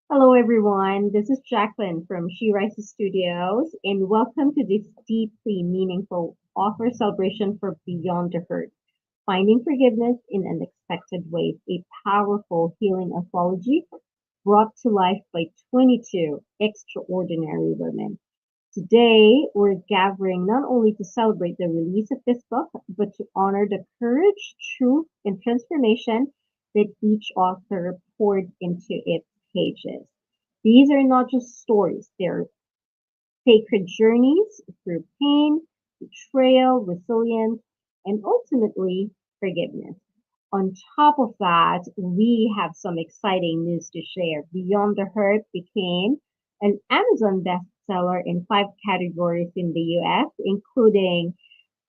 Hello, everyone. This is Jacqueline from She Rises Studios, and welcome to this deeply meaningful author celebration for Beyond the Hurt Finding Forgiveness in Unexpected Ways, a powerful healing anthology brought to life by 22 extraordinary women. Today, we're gathering not only to celebrate the release of this book, but to honor the courage, truth, and transformation that each author poured into its pages. These are not just stories, they're sacred journeys through pain, betrayal, resilience, and ultimately forgiveness. On top of that, we have some exciting news to share. Beyond the Hurt became an Amazon bestseller in five categories in the US, including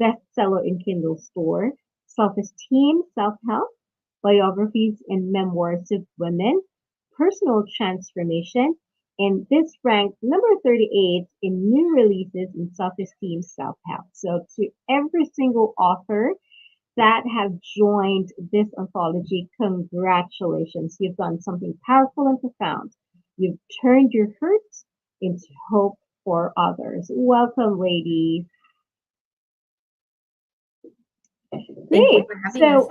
bestseller in Kindle Store, self-esteem, self-help, biographies and memoirs of women, personal transformation, and this ranked number 38 in new releases in self-esteem, self-help. So to every single author that have joined this anthology, congratulations. You've done something powerful and profound. You've turned your hurt into hope for others. Welcome, ladies. Thank you Great. for having us.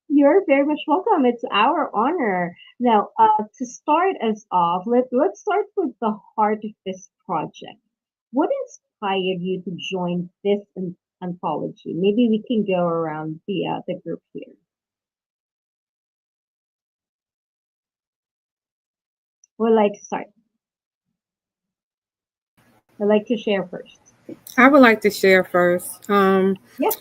You're very much welcome. It's our honor. Now, to start us off, let's start with the heart of this project. What inspired you to join this anthology? Maybe we can go around the group here. Would like to start. I'd like to share first. I would like to share first. Yes.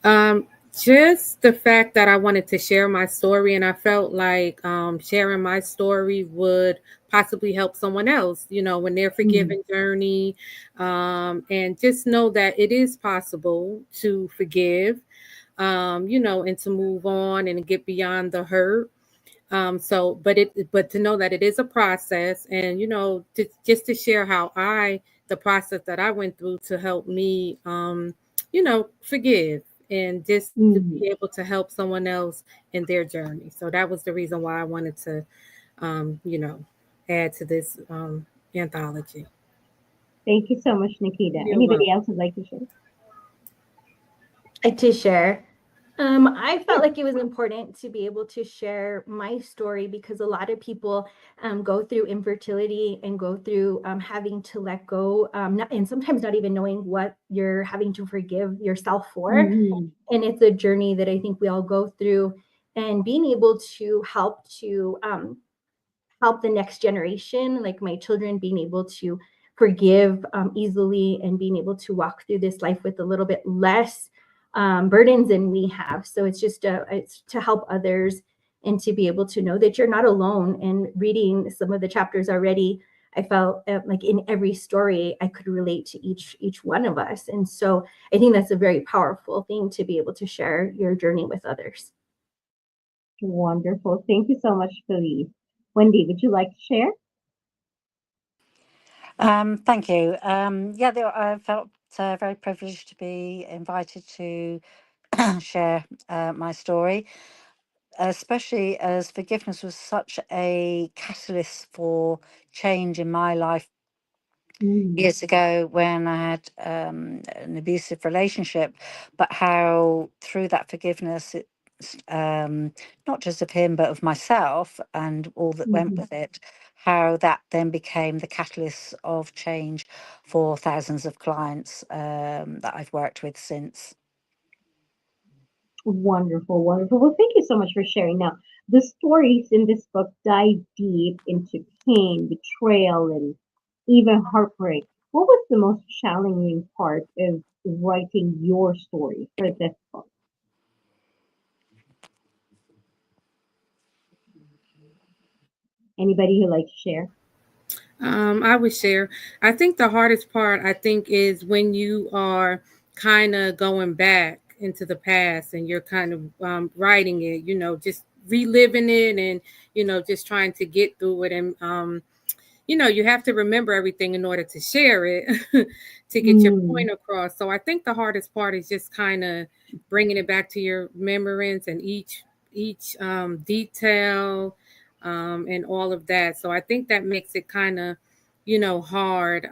Um, just the fact that I wanted to share my story, and I felt like sharing my story would possibly help someone else, when they're Mm, forgiving journey, and just know that it is possible to forgive, and to move on and get beyond the hurt. But to know that it is a process, and just to share how the process that I went through to help me, forgive and just to mm. be able to help someone else in their journey. So that was the reason why I wanted to, um, you know, add to this anthology. Thank you so much, Nikita. You're welcome. Anybody else would like to share? To share. I felt like it was important to be able to share my story because a lot of people go through infertility and go through having to let go, and sometimes not even knowing what you're having to forgive yourself for. Mm, And it's a journey that I think we all go through, and being able to help the next generation, like my children, being able to forgive easily and being able to walk through this life with a little bit less burdens than we have. So it's to help others and to be able to know that you're not alone. And reading some of the chapters already, I felt like in every story I could relate to each one of us. And so I think that's a very powerful thing to be able to share your journey with others. wonderful. Thank you so much, Felice. Wendy, would you like to share? Thank you. I felt very privileged to be invited to share my story, especially as forgiveness was such a catalyst for change in my life Mm, years ago when I had an abusive relationship, but how through that forgiveness, not just of him, but of myself and all that went mhm. with it, how that then became the catalyst of change for thousands of clients that I've worked with since. Wonderful, wonderful. Well, thank you so much for sharing. Now, the stories in this book dive deep into pain, betrayal, and even heartbreak. What was the most challenging part of writing your story for this book? Anybody who likes to share? I would share. I think the hardest part, I think, is when you are kind of going back into the past and you're kind of writing it, just reliving it and, just trying to get through it. And, you have to remember everything in order to share it to get your Mm, point across. So I think the hardest part is just kind of bringing it back to your remembrance and each detail, and all of that. So I think that makes it kind of, hard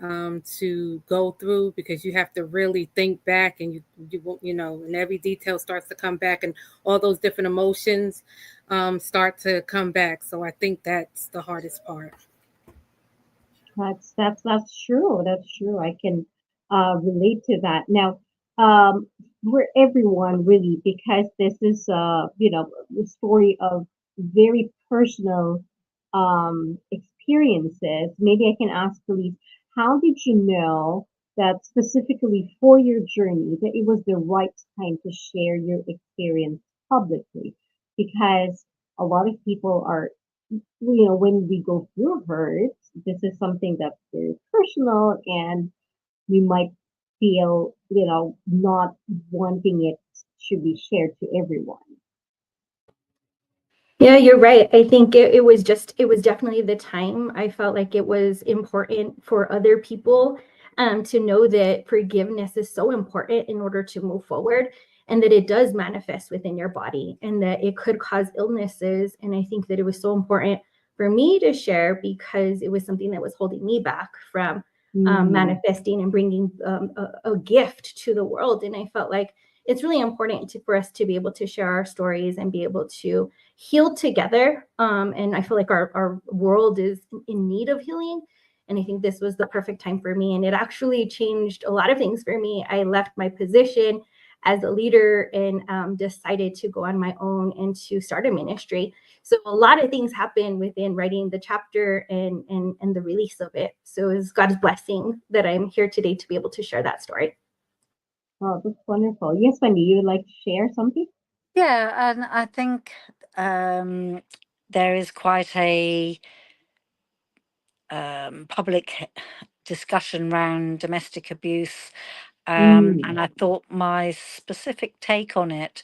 to go through, because you have to really think back, and and every detail starts to come back, and all those different emotions start to come back. So I think that's the hardest part. That's true. That's true. I can relate to that. Now, for everyone really, because this is the story of very personal experiences. Maybe I can ask Elise, how did you know that specifically for your journey that it was the right time to share your experience publicly? Because a lot of people are when we go through hurt, this is something that's very personal and we might feel, not wanting it to be shared to everyone. Yeah, you're right. I think it was definitely the time. I felt like it was important for other people to know that forgiveness is so important in order to move forward, and that it does manifest within your body, and that it could cause illnesses. And I think that it was so important for me to share, because it was something that was holding me back from Mm, manifesting and bringing a gift to the world. And I felt like it's really important for us to be able to share our stories and be able to heal together. And I feel like our world is in need of healing. And I think this was the perfect time for me. And it actually changed a lot of things for me. I left my position as a leader and decided to go on my own and to start a ministry. So a lot of things happened within writing the chapter and the release of it. So it's God's blessing that I'm here today to be able to share that story. oh, that's wonderful. Yes, Wendy, you would like to share something? Yeah, and I think there is quite a public discussion around domestic abuse, Mm, and I thought my specific take on it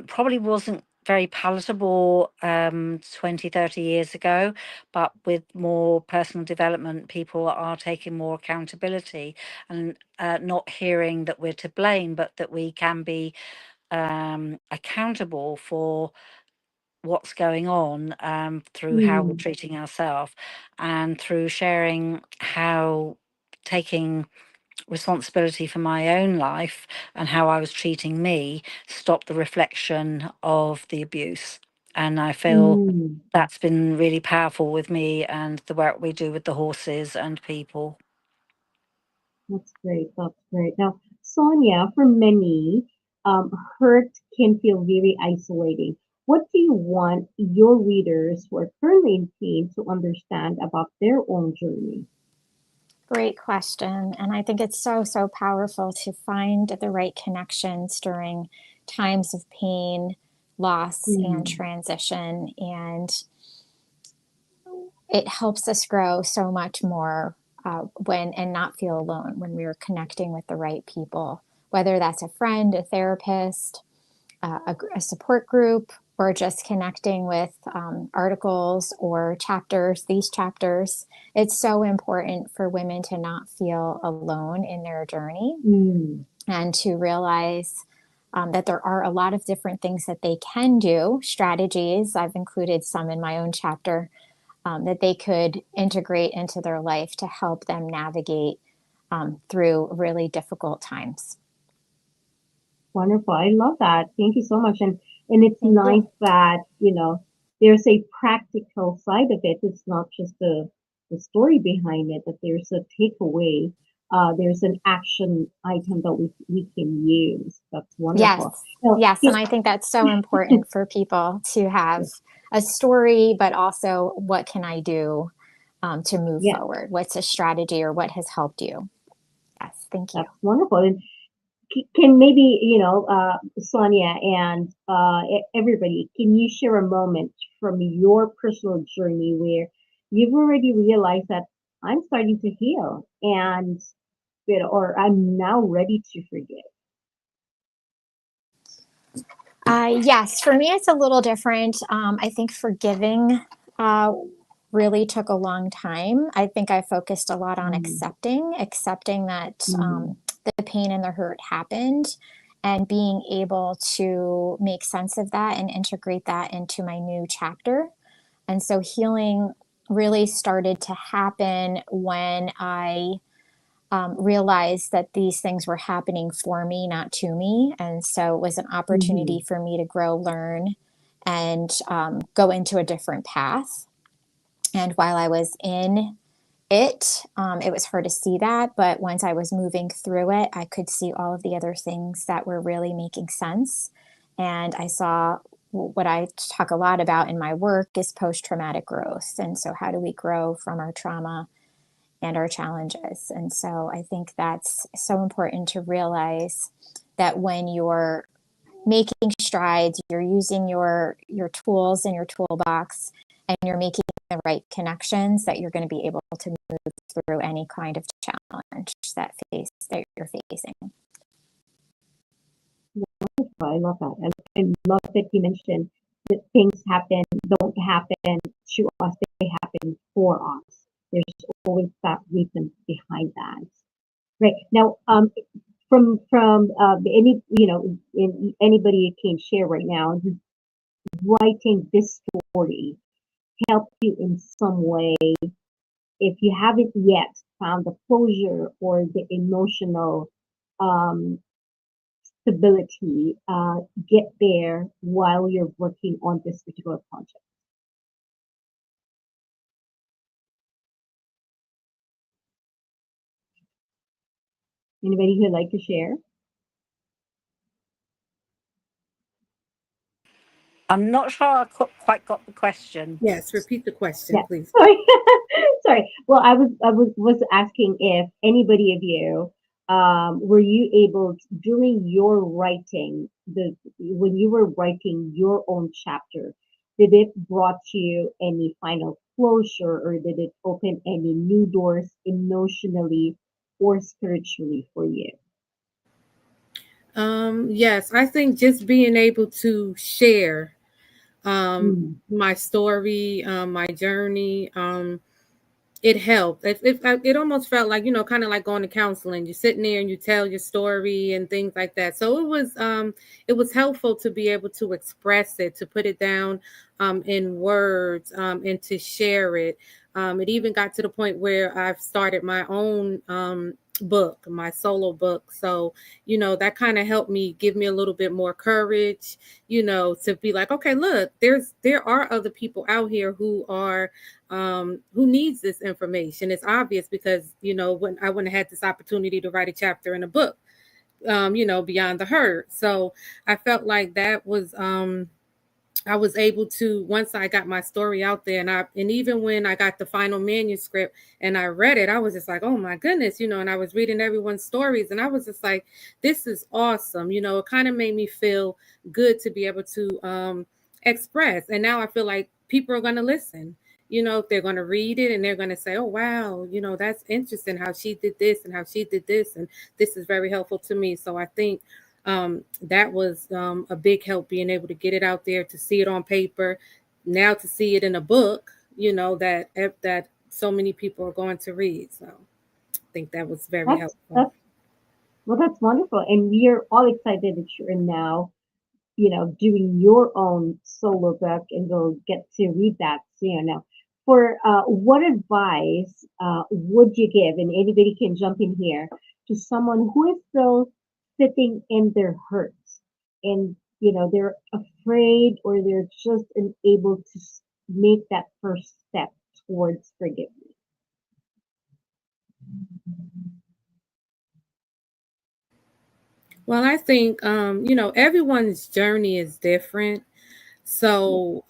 probably wasn't very palatable 20, 30 years ago, but with more personal development, people are taking more accountability and not hearing that we're to blame, but that we can be accountable for what's going on through how we're mm, treating ourselves, and through sharing how taking responsibility for my own life and how I was treating me stopped the reflection of the abuse. And I feel mm. that's been really powerful with me and the work we do with the horses and people. That's great. That's great. Now, Sonia, for many, hurt can feel very isolating. What do you want your readers who are currently in pain to understand about their own journey? Great question. And I think it's so, so powerful to find the right connections during times of pain, loss, and Mm, transition. And it helps us grow so much more when and not feel alone when we're connecting with the right people, whether that's a friend, a therapist, a support group, or just connecting with articles or chapters, these chapters. It's so important for women to not feel alone in their journey mm, and to realize that there are a lot of different things that they can do, strategies. I've included some in my own chapter that they could integrate into their life to help them navigate through really difficult times. wonderful. I love that. Thank you so much. And it's Thank nice you. that, there's a practical side of it. It's not just the story behind it, that there's a takeaway. There's an action item that we can use. That's Yes. wonderful. Now, Yes. And I think that's so important for people to have a story, but also what can I do to move yeah, forward? What's a strategy or what has helped you? Yes. Thank you. that's wonderful. And can maybe, Sonia and everybody, can you share a moment from your personal journey where you've already realized that I'm starting to heal and, or I'm now ready to forgive? Yes, for me, it's a little different. I think forgiving uh, really took a long time. I think I focused a lot on Mm, accepting that mm, the pain and the hurt happened, and being able to make sense of that and integrate that into my new chapter. And so healing really started to happen when I realized that these things were happening for me, not to me. And so it was an opportunity for me to grow, learn, and go into a different path. And while I was in it was hard to see that. But once I was moving through it, I could see all of the other things that were really making sense. And I saw what I talk a lot about in my work is post traumatic growth. And so, how do we grow from our trauma and our challenges? And so, I think that's so important to realize that when you're making strides, you're using your tools in your toolbox, and you're making the right connections, that you're going to be able to move through any kind of challenge that you're facing. I love that. And I love that you mentioned that things don't happen to us, they happen for us. There's always that reason behind that. Right. Now, from any, anybody can share right now, writing this story help you in some way, if you haven't yet found the closure or the emotional um, stability, get there while you're working on this particular project. Anybody who'd like to share? I'm not sure I quite got the question. Yes, repeat the question, please. Sorry. Sorry. Well, I was asking if anybody of you were you able during your writing when you were writing your own chapter, did it brought you any final closure, or did it open any new doors emotionally or spiritually for you? Yes, I think just being able to share my story, my journey, it helped. It almost felt like, kind of like going to counseling. You're sitting there and you tell your story and things like that. So it was helpful to be able to express it, to put it down in words, and to share it. It even got to the point where I've started my own book, my solo book. So, that kind of helped me, give me a little bit more courage, to be like, okay, look, there are other people out here who needs this information. It's obvious because, when I wouldn't have had this opportunity to write a chapter in a book, Beyond the Hurt. So I felt like that was, I was able to, once I got my story out there, and even when I got the final manuscript and I read it, I was just like, oh my goodness, and I was reading everyone's stories, and I was just like, this is awesome. It kind of made me feel good to be able to express. And now I feel like people are going to listen. They're going to read it and they're going to say, oh, wow, that's interesting how she did this and how she did this. And this is very helpful to me. So I think that was a big help, being able to get it out there, to see it on paper, now to see it in a book, that so many people are going to read. So I think that was very helpful. That's wonderful. And we are all excited that you're now, doing your own solo book, and we'll get to read that soon. Now, for what advice would you give, and anybody can jump in here, to someone who is still sitting in their hurts, and they're afraid, or they're just unable to make that first step towards forgiveness? Well, I think, everyone's journey is different. So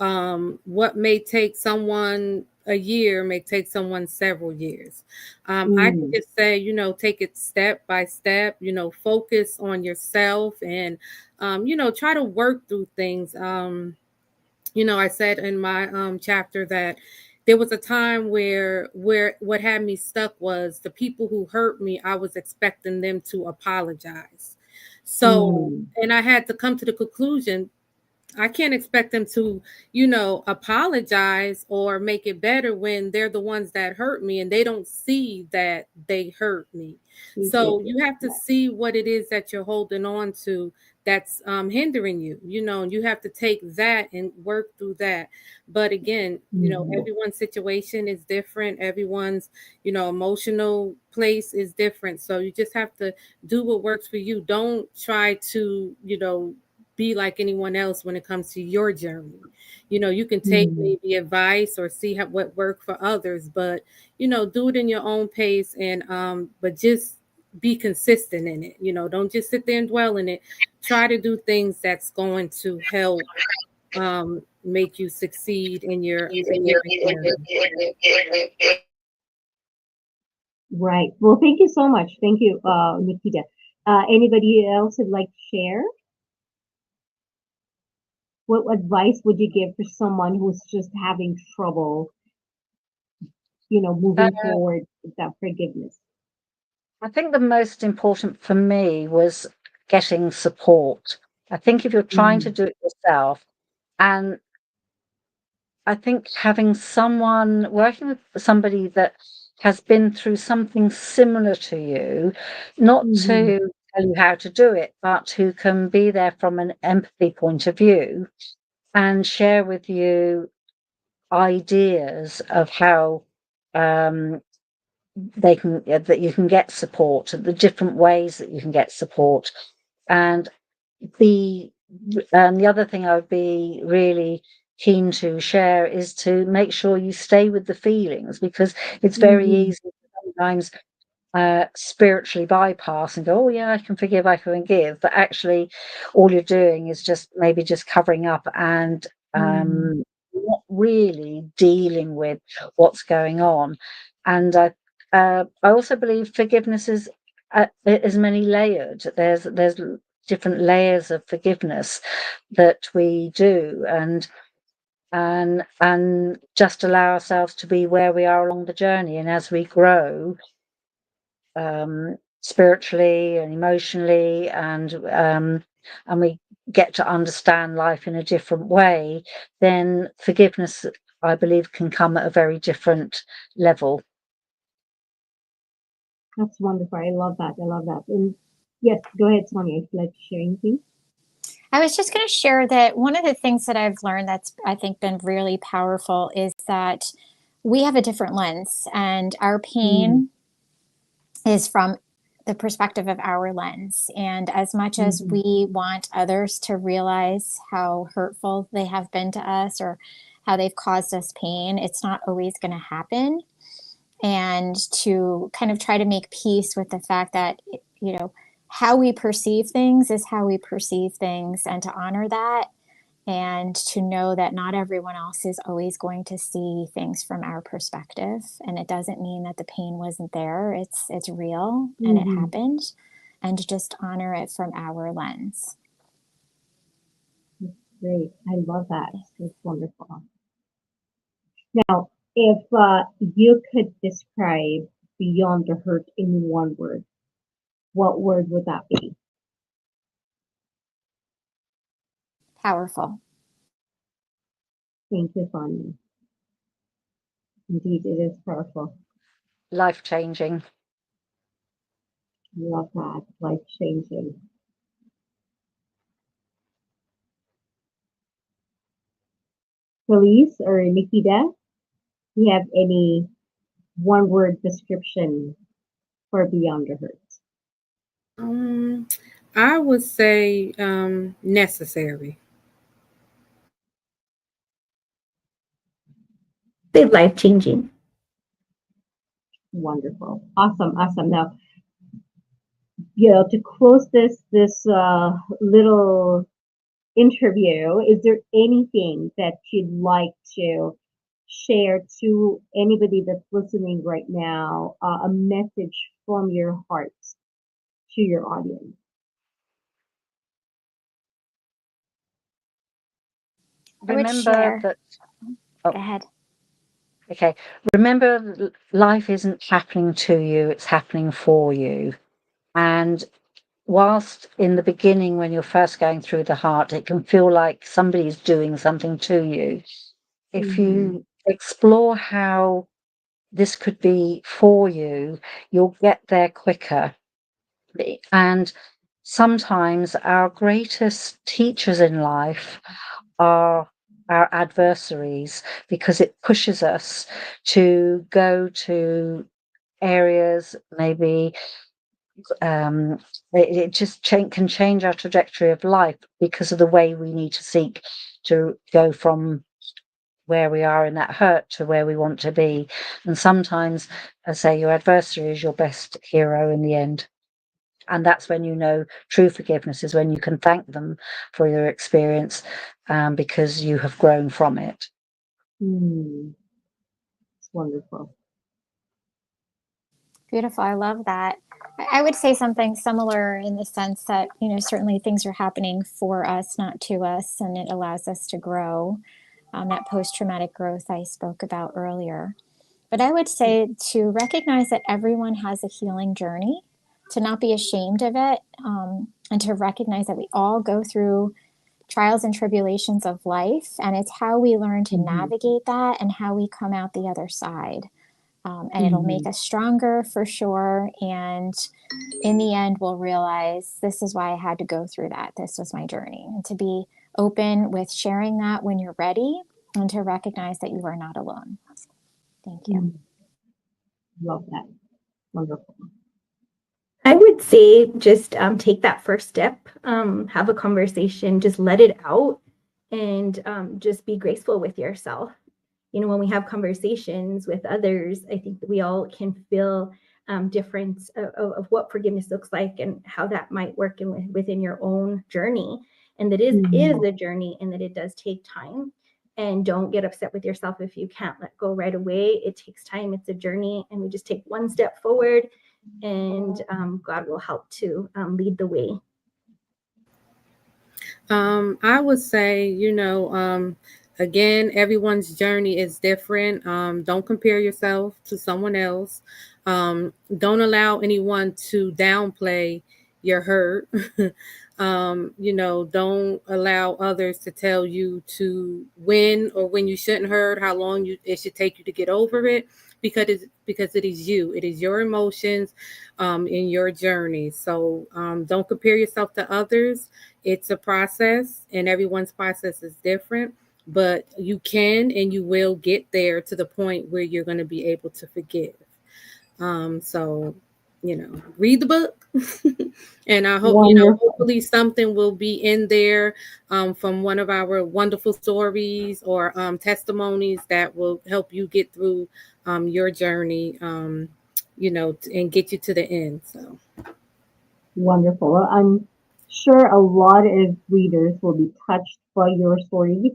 what may take someone a year may take someone several years. I can just say, take it step by step, focus on yourself, and, try to work through things. I said in my chapter that there was a time where what had me stuck was the people who hurt me, I was expecting them to apologize. So, and I had to come to the conclusion, I can't expect them to, apologize or make it better when they're the ones that hurt me and they don't see that they hurt me. So you have to see what it is that you're holding on to that's hindering you, and you have to take that and work through that. But again, Mhm. everyone's situation is different. Everyone's, emotional place is different. So you just have to do what works for you. Don't try to, be like anyone else when it comes to your journey. You can take Mhm. maybe advice or see what worked for others, but do it in your own pace, and but just be consistent in it. Don't just sit there and dwell in it. Try to do things that's going to help make you succeed in your forgiveness journey. Right. Well, thank you so much. Thank you, Nikita. Anybody else would like to share? What advice would you give for someone who's just having trouble, Uh, moving forward with that forgiveness? I think the most important for me was getting support. I think if you're trying to Mm, do it yourself, and I think having someone working with somebody that has been through something similar to you, not mhm, to tell you how to do it, but who can be there from an empathy point of view and share with you ideas of how um, that you can get support, the different ways that you can get support, and the the other thing I would be really keen to share is to make sure you stay with the feelings, because it's very mhm, easy sometimes spiritually bypass and go, oh yeah, I can forgive, I can forgive, but actually all you're doing is just maybe just covering up and mhm, not really dealing with what's going on. And I also believe forgiveness is many layered. There's different layers of forgiveness that we do, and just allow ourselves to be where we are along the journey, and as we grow spiritually and emotionally, and we get to understand life in a different way, then forgiveness, I believe, can come at a very different level. That's wonderful. I love that. I love that. And yes, go ahead, Sonia, if you'd like to share anything. I was just going to share that one of the things that I've learned that's, I think, been really powerful is that we have a different lens, and our Mm, pain is from the perspective of our lens. And as much as mhm, we want others to realize how hurtful they have been to us or how they've caused us pain, it's not always going to happen. And to kind of try to make peace with the fact that, how we perceive things is how we perceive things, and to honor that, and to know that not everyone else is always going to see things from our perspective, and it doesn't mean that the pain wasn't there. It's real and it mhm. happened, and to just honor it from our lens. Great. I love that. It's wonderful. Now, if you could describe beyond the hurt in one word, what word would that be? Powerful. Thank you, Sonia. Indeed, it is powerful. Life changing. Love that. Life changing. Felice or Nikita, do you have any one word description for Beyond the Hurt? Um, I would say necessary. Say life changing. Wonderful. Awesome. Awesome. Now, to close this little interview, is there anything that you'd like to share to anybody that's listening right now, a message from your heart to your audience? I would Remember share. that. Oh, Go ahead. okay. Remember, life isn't happening to you; it's happening for you. And whilst in the beginning, when you're first going through the heart, it can feel like somebody's doing something to you. If Mm-hmm. you explore how this could be for you, you'll get there quicker. And sometimes our greatest teachers in life are our adversaries, because it pushes us to go to areas, maybe it just can change our trajectory of life because of the way we need to seek to go from where we are in that hurt to where we want to be. And sometimes, I say, your adversary is your best hero in the end. And that's when you know true forgiveness is when you can thank them for your experience, because you have grown from it. It's wonderful. Beautiful. I love that. I would say something similar in the sense that, certainly things are happening for us, not to us, and it allows us to grow. That post-traumatic growth I spoke about earlier. But I would say to recognize that everyone has a healing journey, to not be ashamed of it, and to recognize that we all go through trials and tribulations of life, and it's how we learn to navigate that and how we come out the other side. And it'll make us stronger for sure. And in the end, we'll realize this is why I had to go through that. This was my journey. And to be open with sharing that when you're ready, and to recognize that you are not alone. Thank you. Love that. Wonderful. I would say just take that first step, have a conversation, just let it out, and just be graceful with yourself. When we have conversations with others, I think that we all can feel difference of what forgiveness looks like and how that might work within your own journey. And that is a journey, and that it does take time. And don't get upset with yourself if you can't let go right away. It takes time. It's a journey, and we just take one step forward, and God will help to lead the way. I would say, again, everyone's journey is different. Don't compare yourself to someone else. Don't allow anyone to downplay your hurt. Don't allow others to tell you to when or when you shouldn't hurt, how long it should take you to get over it, because it is you. It is your emotions in your journey. So don't compare yourself to others. It's a process, and everyone's process is different, but you can and you will get there to the point where you're going to be able to forgive. So, read the book, and I hope, hopefully something will be in there from one of our wonderful stories or testimonies that will help you get through your journey, and get you to the end. So Wonderful. Well, I'm sure a lot of readers will be touched by your stories.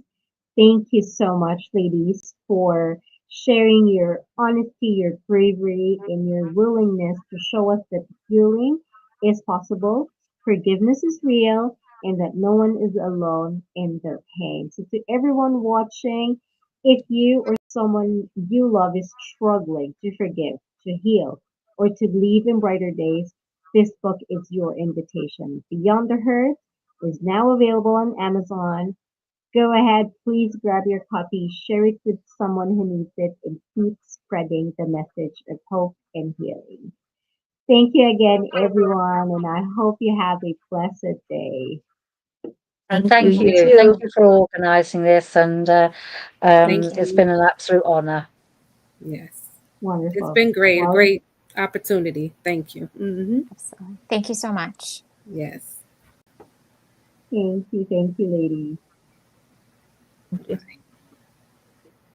Thank you so much, ladies, for sharing your honesty, your bravery, and your willingness to show us that healing is possible, forgiveness is real, and that no one is alone in their pain. So, to everyone watching, if you or someone you love is struggling to forgive, to heal, or to believe in brighter days, this book is your invitation. Beyond the Hurt is now available on Amazon. Go ahead, please grab your copy, share it with someone who needs it, and keep spreading the message of hope and healing. Thank you again, everyone, and I hope you have a blessed day. And thank you. you. Thank you for organising this, and it's been an absolute honour. Yes. Wonderful. It's been great. A great opportunity. Thank you. Absolutely. Thank you so much. Yes. Thank you, ladies. Thank you.